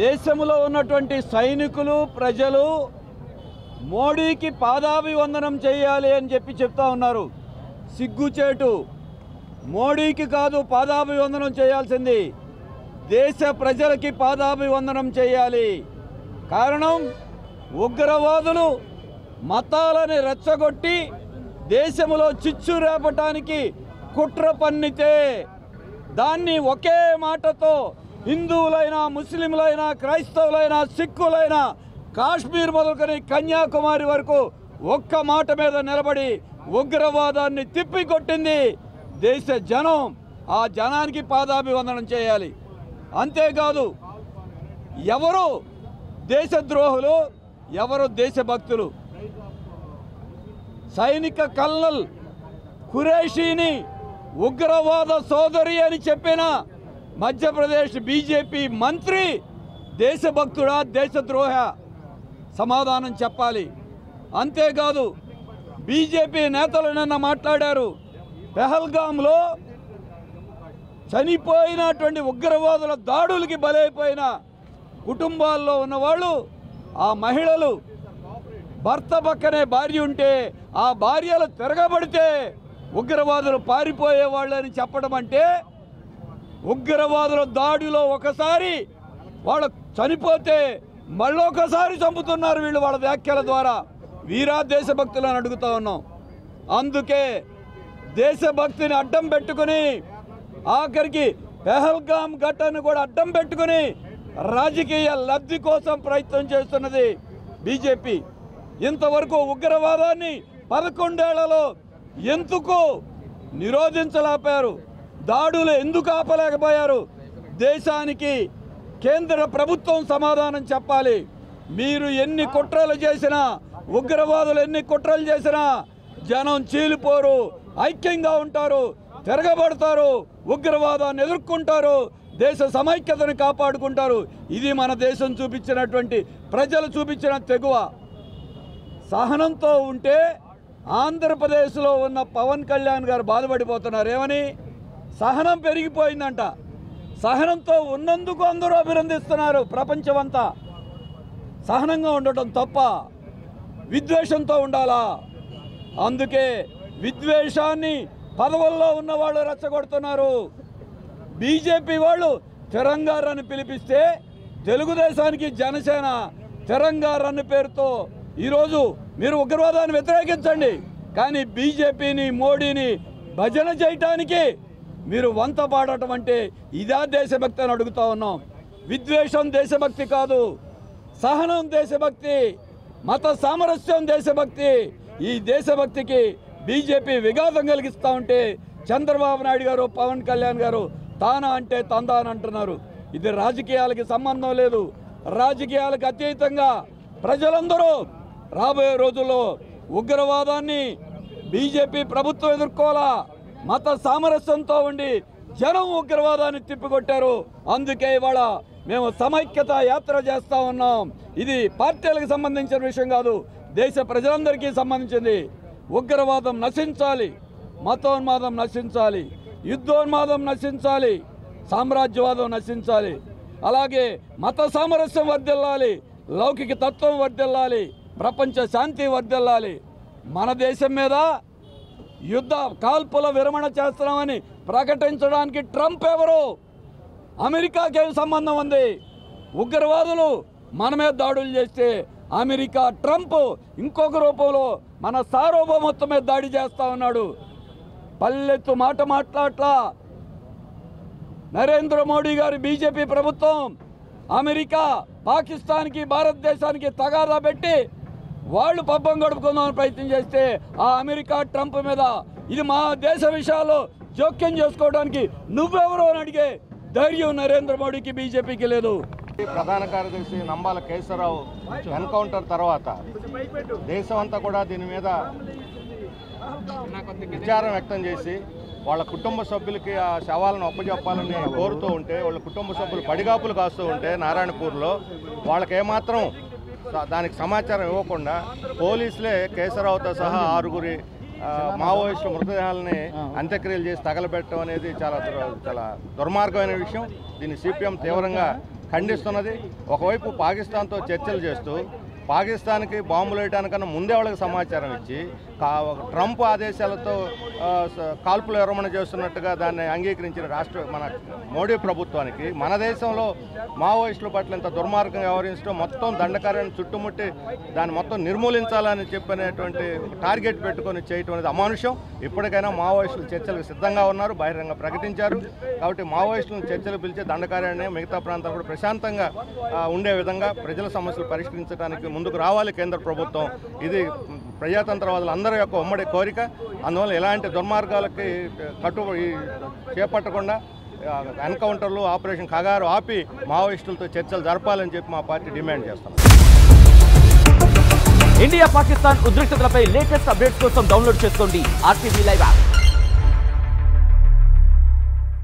దేశంలో ఉన్నటువంటి సైనికులు ప్రజలు మోడీకి పాదాభివందనం చేయాలి అని చెప్తా ఉన్నారు. సిగ్గుచేటు. మోడీకి కాదు పాదాభివందనం చేయాల్సింది, దేశ ప్రజలకి పాదాభివందనం చేయాలి. కారణం, ఉగ్రవాదులు మతాలని రెచ్చగొట్టి దేశంలో చిచ్చు రేపటానికి కుట్ర పన్నితే దాన్ని ఒకే మాటతో హిందువులైనా, ముస్లింలైనా, క్రైస్తవులైనా, సిక్కులైనా, కాశ్మీర్ మొదలుకొని కన్యాకుమారి వరకు ఒక్క మాట మీద నిలబడి ఉగ్రవాదాన్ని తిప్పికొట్టింది దేశ జనం. ఆ జనానికి పాదాభివందనం చేయాలి. అంతేకాదు, ఎవరు దేశద్రోహులు, ఎవరు దేశభక్తులు? సైనిక కల్నల్ ఖురేషీని ఉగ్రవాద సోదరి అని చెప్పిన మధ్యప్రదేశ్ బీజేపీ మంత్రి దేశభక్తుడా, దేశద్రోహ? సమాధానం చెప్పాలి. అంతేకాదు, బీజేపీ నేతలు నిన్న మాట్లాడారు. పెహల్గాంలో చనిపోయినటువంటి ఉగ్రవాదుల దాడులకి బలైపోయిన కుటుంబాల్లో ఉన్నవాళ్ళు, ఆ మహిళలు భర్త పక్కనే భార్య ఉంటే ఆ భార్యలు తిరగబడితే ఉగ్రవాదులు పారిపోయేవాళ్ళు అని చెప్పడం అంటే, ఉగ్రవాదుల దాడిలో ఒకసారి వాళ్ళు చనిపోతే మళ్ళొకసారి చంపుతున్నారు వీళ్ళు వాళ్ళ వ్యాఖ్యల ద్వారా. వీరా దేశభక్తులను అడుగుతా ఉన్నాం. అందుకే దేశభక్తిని అడ్డం పెట్టుకుని, ఆఖరికి పెహల్గాం ఘటనను కూడా అడ్డం పెట్టుకుని రాజకీయ లబ్ధి కోసం ప్రయత్నం చేస్తున్నది బీజేపీ. ఇంతవరకు ఉగ్రవాదాన్ని 11 ఏళ్లలో ఎందుకు నిరోధించలేకపోయారు? దాడులు ఎందుకు ఆపలేకపోయారు? దేశానికి కేంద్ర ప్రభుత్వం సమాధానం చెప్పాలి. మీరు ఎన్ని కుట్రలు చేసినా, ఉగ్రవాదులు ఎన్ని కుట్రలు చేసినా జనం చీలిపోరు, ఐక్యంగా ఉంటారు, తిరగబడతారు, ఉగ్రవాదాన్ని ఎదుర్కొంటారు, దేశ సమైక్యతను కాపాడుకుంటారు. ఇది మన దేశం చూపించినటువంటి, ప్రజలు చూపించిన తెగువ. సహనంతో ఉంటే ఆంధ్రప్రదేశ్లో ఉన్న పవన్ కళ్యాణ్ గారు బాధపడిపోతున్నారు. ఏమని? సహనం పెరిగిపోయిందంట. సహనంతో ఉన్నందుకు అందరూ అభినందిస్తున్నారు ప్రపంచమంతా. సహనంగా ఉండటం తప్ప, విద్వేషంతో ఉండాలా? అందుకే విద్వేషాన్ని పదవుల్లో ఉన్నవాళ్ళు రెచ్చగొడుతున్నారు. బీజేపీ వాళ్ళు తిరంగా రన్ పిలిపిస్తే తెలుగుదేశానికి జనసేన తిరంగా రన్ పేరుతో ఈరోజు మీరు ఉగ్రవాదాన్ని వ్యతిరేకించండి, కానీ బీజేపీని, మోడీని భజన చేయటానికి మీరు వంత పాడటం అంటే ఇదా దేశభక్తి అని అడుగుతా ఉన్నాం. విద్వేషం దేశభక్తి కాదు, సహనం దేశభక్తి, మత సామరస్యం దేశభక్తి. ఈ దేశభక్తికి బీజేపీ విఘాతం కలిగిస్తూ ఉంటే చంద్రబాబు నాయుడు గారు, పవన్ కళ్యాణ్ గారు తానా అంటే తందాన అంటున్నారు. ఇది రాజకీయాలకి సంబంధం లేదు. రాజకీయాలకు అతీతంగా ప్రజలందరూ రాబోయే రోజుల్లో ఉగ్రవాదాన్ని బీజేపీ ప్రభుత్వం ఎదుర్కోవాలా. మత సామరస్యంతో ఉండి జనం ఉగ్రవాదాన్ని తిప్పికొట్టారు. అందుకే ఇవాళ మేము సమైక్యత యాత్ర చేస్తూ ఉన్నాం. ఇది పార్టీలకు సంబంధించిన విషయం కాదు, దేశ ప్రజలందరికీ సంబంధించింది. ఉగ్రవాదం నశించాలి, మతోన్మాదం నశించాలి, యుద్ధోన్మాదం నశించాలి, సామ్రాజ్యవాదం నశించాలి. అలాగే మత సామరస్యం వర్ధిల్లాలి, లౌకిక తత్వం వర్ధిల్లాలి, ప్రపంచ శాంతి వర్ధిల్లాలి. మన దేశం మీద యుద్ధ కాల్పుల విరమణ చేస్తున్నామని ప్రకటించడానికి ట్రంప్ ఎవరు? అమెరికాకి ఏం సంబంధం ఉంది? ఉగ్రవాదులు మన మీద దాడులు చేస్తే అమెరికా, ట్రంప్ ఇంకొక రూపంలో మన సార్వభౌమత్వం మీద దాడి చేస్తూ ఉన్నాడు. పల్లెత్తు మాట మాట్లాడట్లా. నరేంద్ర మోడీ గారి బీజేపీ ప్రభుత్వం అమెరికా, పాకిస్తాన్కి, భారతదేశానికి తగాదా పెట్టి వాళ్ళు పబ్బం గడుపుకుందామని ప్రయత్నం చేస్తే ఆ అమెరికా, ట్రంప్ మీద ఇది మా దేశ విషయాల్లో జోక్యం చేసుకోవడానికి నువ్వెవరో అని అడిగే ధైర్యం నరేంద్ర మోడీకి, బీజేపీకి లేదు. ప్రధాన కార్యదర్శి నంబాల కేశవరావు ఎన్కౌంటర్ తర్వాత దేశం అంతా కూడా దీని మీద విచారం వ్యక్తం చేసి వాళ్ళ కుటుంబ సభ్యులకి ఆ శవాలను అప్పచెప్పాలని కోరుతూ ఉంటే, వాళ్ళ కుటుంబ సభ్యులు పడిగాపులు కాస్తూ ఉంటే నారాయణపూర్లో వాళ్ళకి ఏమాత్రం దానికి సమాచారం ఇవ్వకుండా పోలీసులే కేశవరావుతో సహా 6 మావోయిస్టు మృతదేహాలని అంత్యక్రియలు చేసి తగలబెట్టడం అనేది చాలా దుర్మార్గమైన విషయం. దీన్ని సిపిఎం తీవ్రంగా ఖండిస్తున్నది. ఒకవైపు పాకిస్తాన్తో చర్చలు చేస్తూ పాకిస్తాన్కి బాంబులు వేయడానికన్నా ముందే వాళ్ళకి సమాచారం ఇచ్చి ట్రంప్ ఆదేశాలతో కాల్పులు విరమణ చేస్తున్నట్టుగా దాన్ని అంగీకరించిన మన మోడీ ప్రభుత్వానికి మన దేశంలో మావోయిస్టుల పట్ల ఇంత దుర్మార్గంగా వ్యవహరించడం, మొత్తం దండకార్యాన్ని చుట్టుముట్టి దాన్ని మొత్తం నిర్మూలించాలని చెప్పినటువంటి టార్గెట్ పెట్టుకొని చేయటం అనేది అమానుషం. ఇప్పటికైనా మావోయిస్టులు చర్చలకు సిద్ధంగా ఉన్నారు, బహిరంగ ప్రకటించారు. కాబట్టి మావోయిస్టులను చర్చలు పిలిచే దండకార్యాన్ని మిగతా ప్రాంతాలు కూడా ప్రశాంతంగా ఉండే విధంగా ప్రజల సమస్యలు పరిష్కరించడానికి ముందుకు రావాలి కేంద్ర ప్రభుత్వం. ఇది ప్రజాతంత్రవాదులు అందరి యొక్క ఉమ్మడి కోరిక. అందువల్ల ఎలాంటి దుర్మార్గాలకి చేపట్టకుండా ఎన్కౌంటర్లు, ఆపరేషన్ కగారు ఆపి మావోయిస్టులతో చర్చలు జరపాలని చెప్పి మా పార్టీ డిమాండ్ చేస్తాం. ఇండియా పాకిస్తాన్ ఉద్రిక్తతలపై లేటెస్ట్ అప్డేట్స్ కోసం డౌన్లోడ్ చేసుకోండి RTV లైవ్ యాప్.